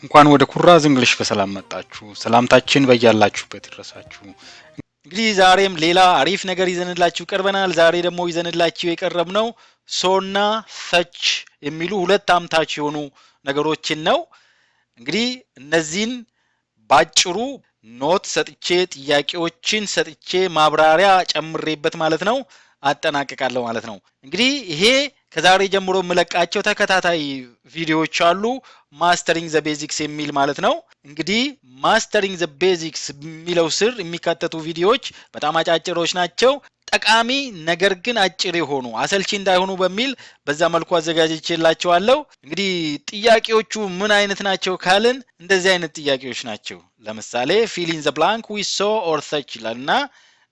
እንኳን ወደ ኩራዝ እንግሊሽ በሰላም መጣችሁ። ሰላምታችን በያላችሁበት ይድረሳችሁ። እንግዲህ ዛሬም ሌላ አሪፍ ነገር ይዘንላችሁ ቀርበናል። ዛሬ ደግሞ ይዘንላችሁ የቀረብነው ሶና ሰች የሚሉ ሁለት አምታች የሆኑ ነገሮችን ነው። እንግዲህ እነዚህን ባጭሩ ኖት ሰጥቼ ጥያቄዎችን ሰጥቼ ማብራሪያ ጨምሬበት ማለት ነው አጠናቅቃለሁ ማለት ነው። እንግዲህ ይሄ ከዛሬ ጀምሮ መለቃቸው ተከታታይ ቪዲዮዎች አሉ። ማስተሪንግ ዘ ቤዚክስ የሚል ማለት ነው። እንግዲህ ማስተሪንግ ዘ ቤዚክስ የሚለው ስር የሚካተቱ ቪዲዮዎች በጣም አጫጭሮች ናቸው። ጠቃሚ ነገር ግን አጭር የሆኑ አሰልቺ እንዳይሆኑ በሚል በዛ መልኩ አዘጋጅቼላችኋለሁ። እንግዲህ ጥያቄዎቹ ምን አይነት ናቸው ካልን እንደዚህ አይነት ጥያቄዎች ናቸው። ለምሳሌ fill in the blank with so or such ይላልና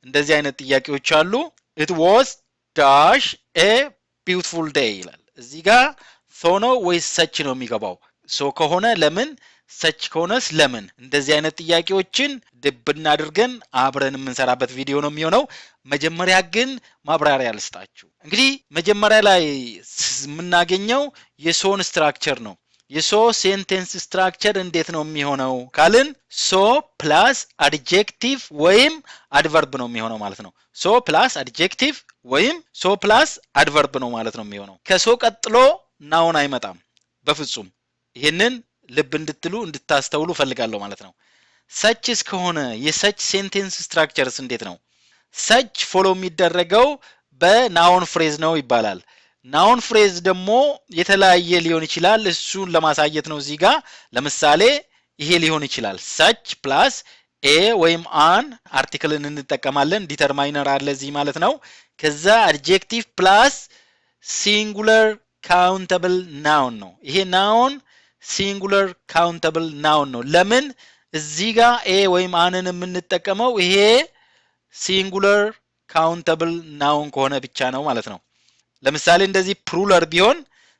እንደዚህ አይነት ጥያቄዎች አሉ። it was dash a beautiful day ይላል። እዚህ ጋር so ነው ወይስ ሰች ነው የሚገባው? ሶ ከሆነ ለምን፣ ሰች ከሆነስ ለምን? እንደዚህ አይነት ጥያቄዎችን ድብና አድርገን አብረን የምንሰራበት ቪዲዮ ነው የሚሆነው። መጀመሪያ ግን ማብራሪያ ልስጣችሁ። እንግዲህ መጀመሪያ ላይ የምናገኘው የሶን ስትራክቸር ነው። የሶ ሴንቴንስ ስትራክቸር እንዴት ነው የሚሆነው ካልን ሶ ፕላስ አድጀክቲቭ ወይም አድቨርብ ነው የሚሆነው ማለት ነው። ሶ ፕላስ አድጀክቲቭ ወይም ሶ ፕላስ አድቨርብ ነው ማለት ነው የሚሆነው። ከሶ ቀጥሎ ናውን አይመጣም በፍጹም። ይሄንን ልብ እንድትሉ እንድታስተውሉ ፈልጋለሁ ማለት ነው። ሰችስ ከሆነ የሰች ሴንቴንስ ስትራክቸርስ እንዴት ነው? ሰች ፎሎ የሚደረገው በናውን ፍሬዝ ነው ይባላል። ናውን ፍሬዝ ደግሞ የተለያየ ሊሆን ይችላል። እሱን ለማሳየት ነው እዚህ ጋር። ለምሳሌ ይሄ ሊሆን ይችላል ሰች ፕላስ ኤ ወይም አን አርቲክልን እንጠቀማለን። ዲተርማይነር አለ እዚህ ማለት ነው። ከዛ አድጀክቲቭ ፕላስ ሲንጉለር ካውንተብል ናውን ነው። ይሄ ናውን ሲንጉለር ካውንተብል ናውን ነው። ለምን እዚህ ጋር ኤ ወይም አንን የምንጠቀመው ይሄ ሲንጉለር ካውንተብል ናውን ከሆነ ብቻ ነው ማለት ነው። ለምሳሌ እንደዚህ ፕሉራል ቢሆን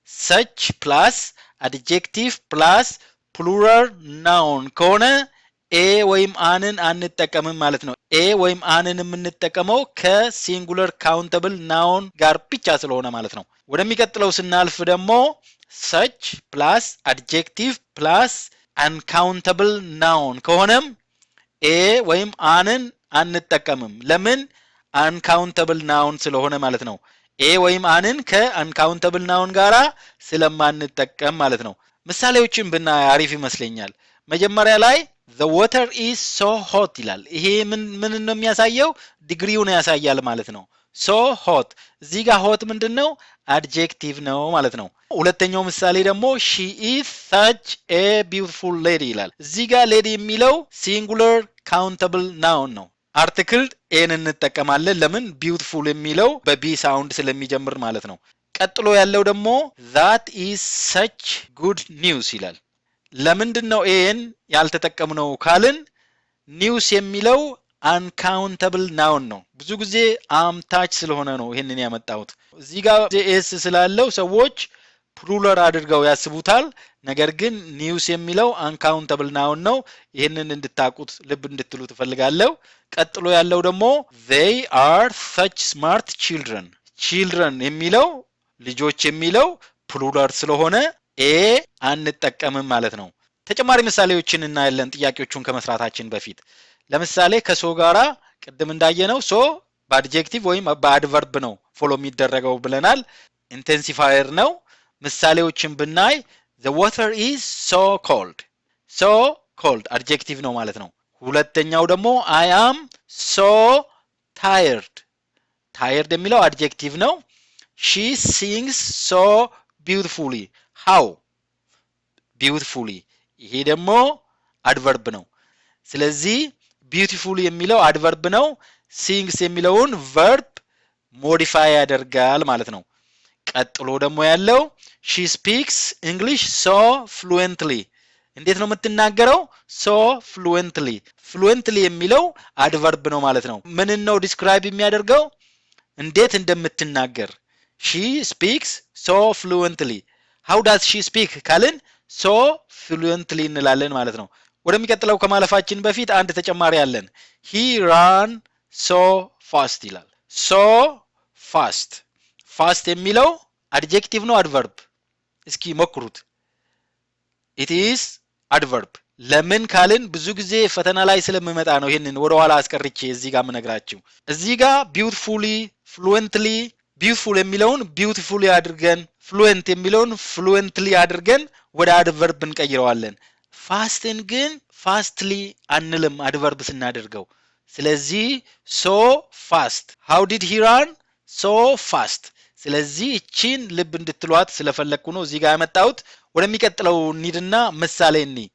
ሰች ፕላስ አድጀክቲቭ ፕላስ ፕሉራል ናውን ከሆነ ኤ ወይም አንን አንጠቀምም ማለት ነው። ኤ ወይም አንን የምንጠቀመው ከሲንጉለር ካውንተብል ናውን ጋር ብቻ ስለሆነ ማለት ነው። ወደሚቀጥለው ስናልፍ ደግሞ ሰች ፕላስ አድጀክቲቭ ፕላስ አንካውንተብል ናውን ከሆነም ኤ ወይም አንን አንጠቀምም። ለምን? አንካውንተብል ናውን ስለሆነ ማለት ነው። ኤ ወይም አንን ከአንካውንተብል ናውን ጋራ ስለማንጠቀም ማለት ነው። ምሳሌዎችን ብናይ አሪፍ ይመስለኛል። መጀመሪያ ላይ the water is so hot ይላል። ይሄ ምን ነው የሚያሳየው? ዲግሪውን ያሳያል ማለት ነው። so hot እዚህ ጋር hot ምንድነው? አድጀክቲቭ ነው ማለት ነው። ሁለተኛው ምሳሌ ደግሞ she is such a beautiful lady ይላል። እዚህ ጋር lady የሚለው singular countable noun ነው። አርቲክል ኤን እንጠቀማለን። ለምን? ቢዩቲፉል የሚለው በቢ ሳውንድ ስለሚጀምር ማለት ነው። ቀጥሎ ያለው ደግሞ that is such good news ይላል። ለምንድን ነው ኤን ያልተጠቀምነው ካልን ኒውስ የሚለው አንካውንተብል ናውን ነው። ብዙ ጊዜ አምታች ስለሆነ ነው ይሄንን ያመጣሁት። እዚህ ጋር ኤስ ስላለው ሰዎች ፕሉራል አድርገው ያስቡታል። ነገር ግን ኒውስ የሚለው አንካውንተብል ናውን ነው። ይሄንን እንድታቁት ልብ እንድትሉ ትፈልጋለሁ። ቀጥሎ ያለው ደግሞ they are such smart children children የሚለው ልጆች የሚለው ፕሉራል ስለሆነ ኤ አንጠቀምም ማለት ነው። ተጨማሪ ምሳሌዎችን እናያለን ጥያቄዎቹን ከመስራታችን በፊት። ለምሳሌ ከሶ ጋራ ቅድም እንዳየነው ሶ በአድጀክቲቭ ወይም በአድቨርብ ነው ፎሎ የሚደረገው ብለናል። ኢንቴንሲፋየር ነው። ምሳሌዎችን ብናይ the water is so cold አድጀክቲቭ ነው ማለት ነው። ሁለተኛው ደግሞ I am so tired የሚለው አድጀክቲቭ ነው። she sings so beautifully how beautifully ይሄ ደግሞ አድቨርብ ነው። ስለዚህ beautifully የሚለው አድቨርብ ነው። sings የሚለውን verb modify ያደርጋል ማለት ነው። ቀጥሎ ደግሞ ያለው she speaks English so fluently እንዴት ነው የምትናገረው? so fluently የሚለው አድቨርብ ነው ማለት ነው። ምን ነው ዲስክራይብ የሚያደርገው? እንዴት እንደምትናገር። she speaks so fluently how does she speak ካልን so fluently እንላለን ማለት ነው። ወደሚቀጥለው ከማለፋችን በፊት አንድ ተጨማሪ አለን። he ran so fast ይላል። so fast የሚለው አድጀክቲቭ ነው አድቨርብ? እስኪ ሞክሩት። it is adverb ለምን ካልን ብዙ ጊዜ ፈተና ላይ ስለምመጣ ነው ይሄንን ወደ ኋላ አስቀርቼ እዚህ ጋር ምነግራችሁ እዚህ ጋር beautifully fluently beautiful የሚለውን beautifully አድርገን fluent የሚለውን fluently አድርገን ወደ adverb እንቀይረዋለን ፋስትን ግን fastly አንልም adverb ስናደርገው ስለዚህ so fast how did he run so fast ስለዚህ እቺን ልብ እንድትሏት ስለፈለኩ ነው እዚህ ጋር ያመጣሁት ወደሚቀጥለው እንሂድና ምሳሌ እንይ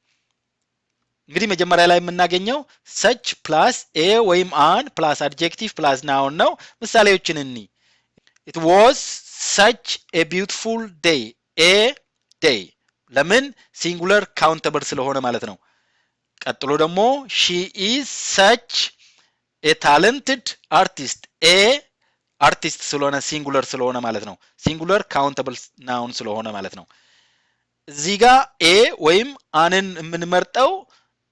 እንግዲህ መጀመሪያ ላይ የምናገኘው such plus a ወይም an plus adjective plus noun ነው ምሳሌዎችን እንይ it was such a beautiful day a day ለምን singular countable ስለሆነ ማለት ነው ቀጥሎ ደግሞ she is such a talented artist a artist ስለሆነ singular ስለሆነ ማለት ነው singular countable noun ስለሆነ ማለት ነው እዚህ ጋር a ወይም አንን የምንመርጠው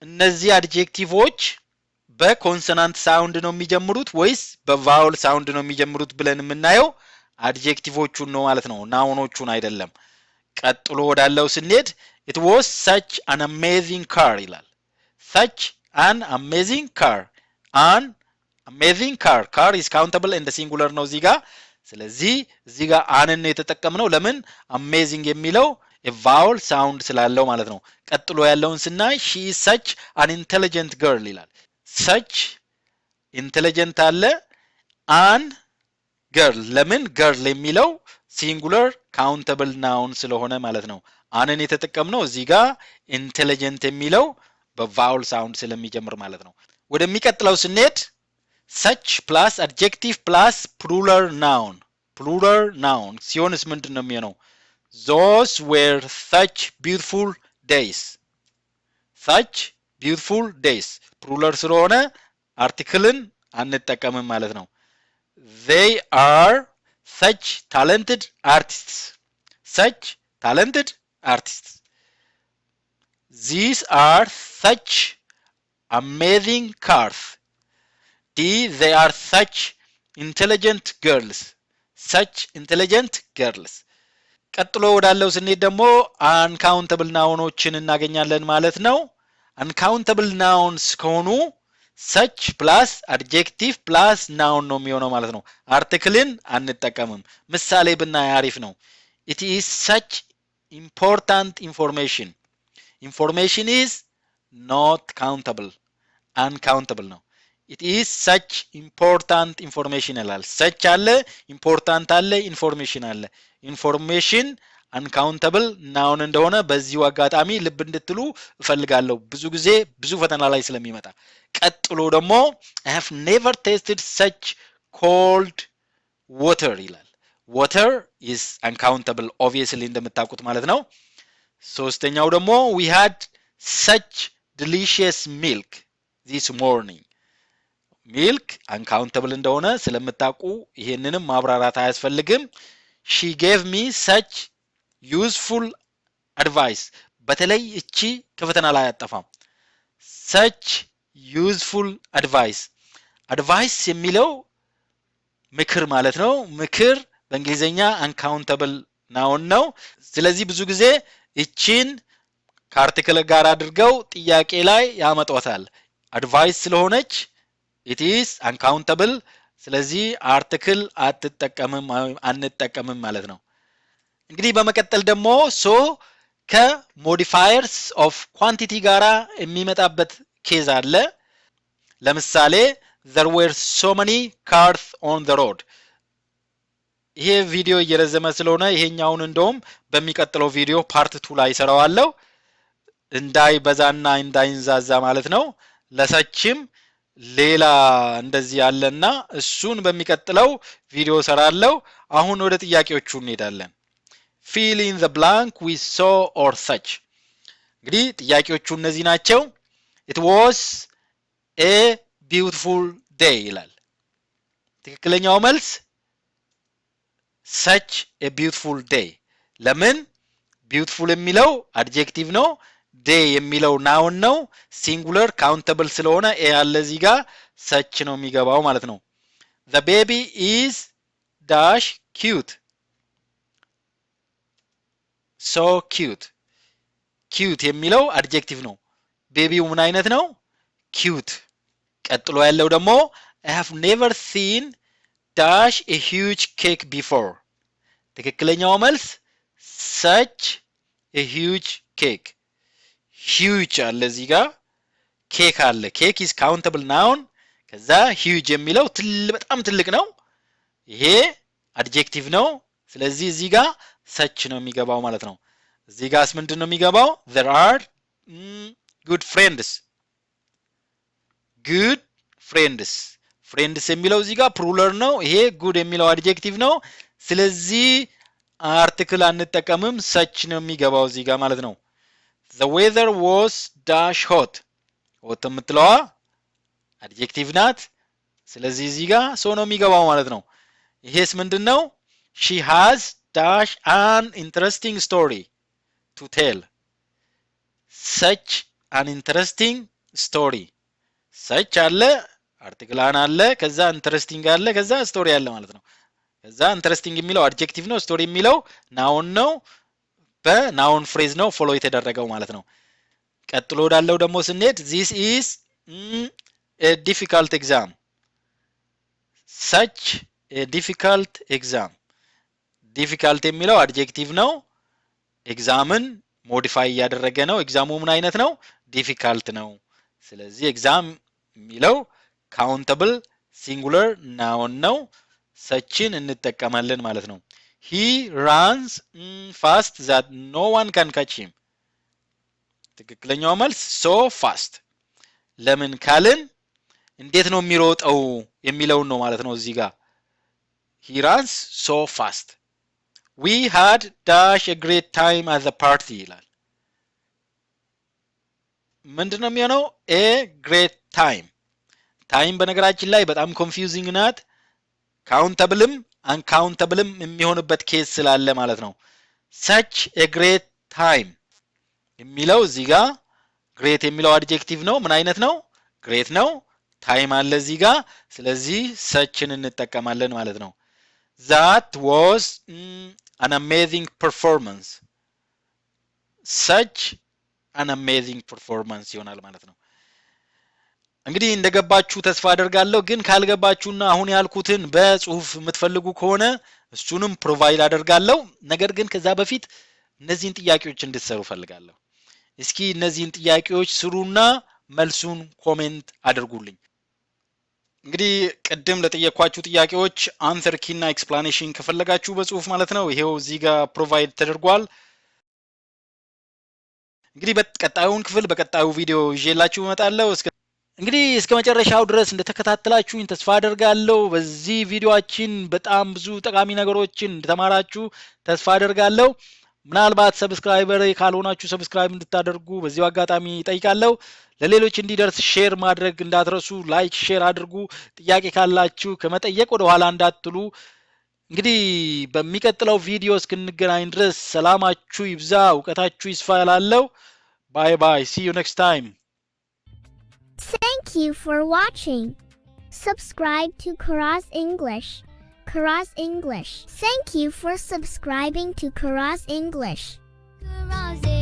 እነዚህ አድጀክቲቮች በኮንሶናንት ሳውንድ ነው የሚጀምሩት ወይስ በቫውል ሳውንድ ነው የሚጀምሩት ብለን የምናየው አድጀክቲቮቹን ነው ማለት ነው ናውኖቹን አይደለም ቀጥሎ ወዳለው ስንሄድ it was such an amazing car ይላል such an amazing car an amazing car is countable in the singular ነው እዚህ ጋር ስለዚህ እዚህ ጋር አንን ነው የተጠቀምነው ለምን amazing የሚለው a vowel sound ስላለው ማለት ነው ቀጥሎ ያለውን ስናይ she is such an intelligent girl ይላል such intelligent አለ an girl ለምን girl የሚለው singular countable noun ስለሆነ ማለት ነው አንን የተጠቀምነው እዚህ ጋር intelligent የሚለው በvowel sound ስለሚጀምር ማለት ነው ወደሚቀጥለው ስንሄድ such plus adjective plus plural noun ሲሆንስ ምንድነው የሚሆነው those were such beautiful days plural ስለሆነ articleን አንጠቀምም ማለት ነው they are such talented artists these are such amazing cars they are such intelligent girls ቀጥሎ ወዳለው ስንሄድ ደግሞ uncountable ናውኖችን እናገኛለን ማለት ነው uncountable nouns ከሆኑ such plus adjective plus noun ነው የሚሆነው ማለት ነው articleን አንጠቀምም ምሳሌ ብናይ አሪፍ ነው it is such important information is not countable uncountable ነው it is such important information ይላል such አለ important አለ information አለ information uncountable noun እንደሆነ በዚሁ አጋጣሚ ልብ እንድትሉ እፈልጋለሁ ብዙ ጊዜ ብዙ ፈተና ላይ ስለሚመጣ ቀጥሎ ደግሞ I have never tasted such cold water ይላል water is uncountable obviously እንደምታውቁት ማለት ነው ሶስተኛው ደግሞ we had such delicious milk this morning milk uncountable እንደሆነ ስለምታውቁ ይሄንንም ማብራራት አያስፈልግም she gave me such useful advice በተለይ እቺ ከፈተና ላይ አጠፋም such useful advice የሚለው ምክር ማለት ነው ምክር በእንግሊዘኛ uncountable noun ነው ስለዚህ ብዙ ጊዜ እቺን ከአርቲክል ጋር አድርገው ጥያቄ ላይ ያመጣታል advice ስለሆነች it is uncountable ስለዚህ አርቲክል አንጠቀምም ማለት ነው እንግዲህ በመቀጠል ደግሞ so ከሞዲፋየርስ ኦፍ ኳንቲቲ ጋራ የሚመጣበት ኬዝ አለ ለምሳሌ there were so many cars on the road ይሄ ቪዲዮ እየረዘመ ስለሆነ ይሄኛውን እንደውም በሚቀጥለው ቪዲዮ ፓርት 2 ላይ ሰራዋለሁ እንዳይበዛና እንዳይንዛዛ ማለት ነው ለሰችም ሌላ እንደዚህ ያለና እሱን በሚቀጥለው ቪዲዮ ሰራለሁ አሁን ወደ ጥያቄዎቹ እንሄዳለን fill in the blank with so or such እንግዲህ ጥያቄዎቹ እነዚህ ናቸው it was a beautiful day ይላል ትክክለኛው መልስ such a beautiful day ለምን beautiful የሚለው adjective ነው day የሚለው noun ነው singular countable ስለሆነ a ያለ እዚህ ጋር such ነው የሚገባው ማለት ነው the baby is dash cute so cute ኪዩት የሚለው አድጀክቲቭ ነው። ቤቢው ምን አይነት ነው? ኪዩት። ቀጥሎ ያለው ደግሞ I have never seen dash a huge cake before። ትክክለኛው መልስ such a huge cake። huge አለ እዚህ ጋር ኬክ አለ። ኬክ is countable noun። ከዛ huge የሚለው በጣም ትልቅ ነው። ይሄ አድጀክቲቭ ነው። ስለዚህ እዚህ ጋር such ነው የሚገባው ማለት ነው። እዚህ ጋርስ ምንድን ነው የሚገባው? there are good friends። good friends ፍሬንድስ የሚለው እዚህ ጋር ፕሉራል ነው። ይሄ ጉድ የሚለው አድጀክቲቭ ነው። ስለዚህ አርቲክል አንጠቀምም፣ ሰች ነው የሚገባው እዚህ ጋር ማለት ነው። the weather was dash hot። hot የምትለዋ አድጀክቲቭ ናት። ስለዚህ እዚህ ጋር ሶ ነው የሚገባው ማለት ነው። ይሄስ ምንድነው? she has dash an interesting story to tell። such an interesting story። such አለ አርቲክል አን አለ ከዛ ኢንተረስቲንግ አለ ከዛ ስቶሪ አለ ማለት ነው። ከዛ ኢንተረስቲንግ የሚለው አድጀክቲቭ ነው። ስቶሪ የሚለው ናውን ነው። በናውን ፍሬዝ ነው ፎሎ የተደረገው ማለት ነው። ቀጥሎ ወዳለው ደግሞ ስንሄድ this is a difficult exam። such a difficult exam። difficult የሚለው አድጀክቲቭ ነው። ኤግዛምን ሞዲፋይ እያደረገ ነው። ኤግዛሙ ምን አይነት ነው? difficult ነው። ስለዚህ ኤግዛም የሚለው ካውንተብል ሲንጉለር ናውን ነው። ሰችን እንጠቀማለን ማለት ነው። he runs fast that no one can catch him። ትክክለኛው መልስ so fast። ለምን ካልን እንዴት ነው የሚሮጠው የሚለውን ነው ማለት ነው። እዚህ ጋር he runs so fast። we had dash a great time at the party ይላል። ምንድነው የሚሆነው? a great time። ታይም በነገራችን ላይ በጣም ኮንፊውዚንግ ናት። ካውንተብልም አንካውንተብልም የሚሆንበት ኬስ ስላለ ማለት ነው። such a great time የሚለው እዚህ ጋር ግሬት የሚለው አድጀክቲቭ ነው። ምን አይነት ነው? ግሬት ነው። ታይም አለ እዚህ ጋር። ስለዚህ ሰችን እንጠቀማለን ማለት ነው። that was an amazing performance። such an amazing performance ይሆናል ማለት ነው። እንግዲህ እንደገባችሁ ተስፋ አደርጋለሁ። ግን ካልገባችሁና አሁን ያልኩትን በጽሁፍ የምትፈልጉ ከሆነ እሱንም ፕሮቫይድ አደርጋለሁ። ነገር ግን ከዛ በፊት እነዚህን ጥያቄዎች እንድትሰሩ ፈልጋለሁ። እስኪ እነዚህን ጥያቄዎች ስሩና መልሱን ኮሜንት አድርጉልኝ። እንግዲህ ቅድም ለጠየኳችሁ ጥያቄዎች አንሰር ኪ እና ኤክስፕላኔሽን ከፈለጋችሁ በጽሁፍ ማለት ነው ይሄው እዚህ ጋር ፕሮቫይድ ተደርጓል። እንግዲህ በቀጣዩን ክፍል በቀጣዩ ቪዲዮ ይዤላችሁ እመጣለሁ። እንግዲህ እስከ መጨረሻው ድረስ እንደተከታተላችሁኝ ተስፋ አደርጋለሁ። በዚህ ቪዲዮአችን በጣም ብዙ ጠቃሚ ነገሮችን እንደተማራችሁ ተስፋ አደርጋለሁ። ምናልባት ሰብስክራይበር ካልሆናችሁ ሰብስክራይብ እንድታደርጉ በዚሁ አጋጣሚ ጠይቃለሁ። ለሌሎች እንዲደርስ ሼር ማድረግ እንዳትረሱ። ላይክ ሼር አድርጉ። ጥያቄ ካላችሁ ከመጠየቅ ወደ ኋላ እንዳትሉ። እንግዲህ በሚቀጥለው ቪዲዮ እስክንገናኝ ድረስ ሰላማችሁ ይብዛ፣ ዕውቀታችሁ ይስፋ እላለሁ። ባይ ባይ። see you next time. Thank you for watching. Subscribe to Karaz English. Karaz English. Thank you for subscribing to Karaz English. Karaz